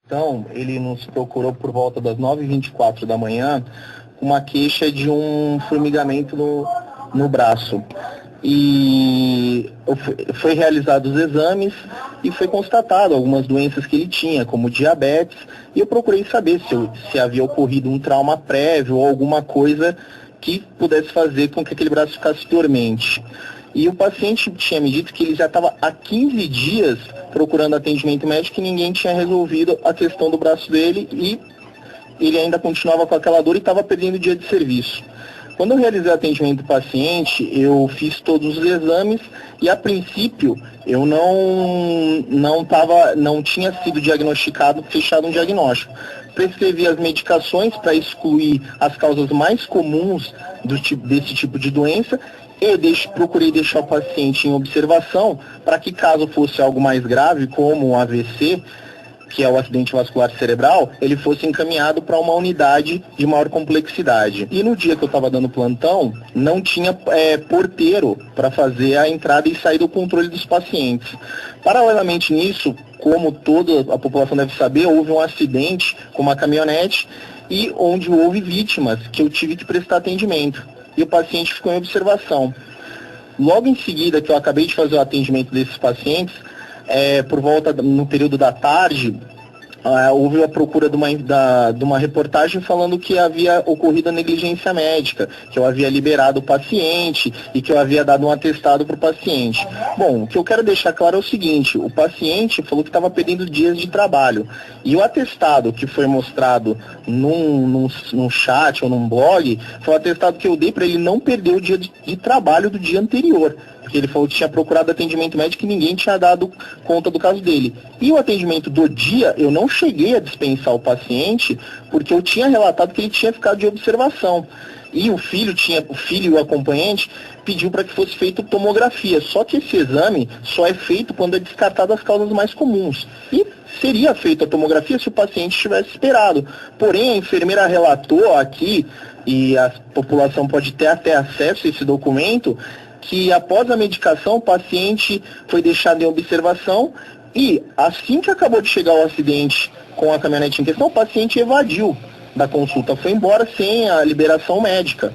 Então, ele nos procurou por volta das 9h24 da manhã com uma queixa de um formigamento no braço. E foi realizados os exames e foi constatado algumas doenças que ele tinha, como diabetes, e eu procurei saber se havia ocorrido um trauma prévio ou alguma coisa que pudesse fazer com que aquele braço ficasse dormente. E o paciente tinha me dito que ele já estava há 15 dias procurando atendimento médico e ninguém tinha resolvido a questão do braço dele e ele ainda continuava com aquela dor e estava perdendo dia de serviço. Quando eu realizei o atendimento do paciente, eu fiz todos os exames e, a princípio, eu não tinha sido diagnosticado, fechado um diagnóstico. Prescrevi as medicações para excluir as causas mais comuns desse tipo de doença e procurei deixar o paciente em observação para que, caso fosse algo mais grave, como um AVC, que é o acidente vascular cerebral, ele fosse encaminhado para uma unidade de maior complexidade. E no dia que eu estava dando plantão, não tinha porteiro para fazer a entrada e saída do controle dos pacientes. Paralelamente nisso, como toda a população deve saber, houve um acidente com uma caminhonete e onde houve vítimas que eu tive que prestar atendimento. E o paciente ficou em observação. Logo em seguida que eu acabei de fazer o atendimento desses pacientes, por volta no período da tarde, houve a procura de uma reportagem falando que havia ocorrido a negligência médica, que eu havia liberado o paciente e que eu havia dado um atestado para o paciente. Bom, o que eu quero deixar claro é o seguinte: o paciente falou que estava perdendo dias de trabalho e o atestado que foi mostrado num chat ou num blog foi o atestado que eu dei para ele não perder o dia de trabalho do dia anterior. Porque ele falou que tinha procurado atendimento médico e ninguém tinha dado conta do caso dele. E o atendimento do dia, eu não cheguei a dispensar o paciente, porque eu tinha relatado que ele tinha ficado de observação. E o filho e o acompanhante pediu para que fosse feita tomografia. Só que esse exame só é feito quando é descartado as causas mais comuns. E seria feita a tomografia se o paciente tivesse esperado. Porém, a enfermeira relatou aqui, e a população pode ter até acesso a esse documento, que após a medicação o paciente foi deixado em observação e assim que acabou de chegar o acidente com a caminhonete em questão, o paciente evadiu da consulta, foi embora sem a liberação médica,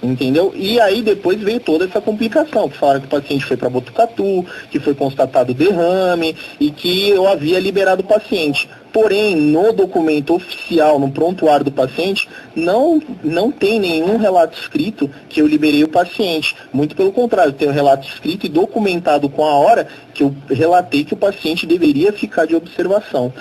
entendeu? E aí depois veio toda essa complicação, que falaram que o paciente foi para Botucatu, que foi constatado derrame e que eu havia liberado o paciente. Porém, no documento oficial, no prontuário do paciente, não tem nenhum relato escrito que eu liberei o paciente. Muito pelo contrário, tem um relato escrito e documentado com a hora que eu relatei que o paciente deveria ficar de observação.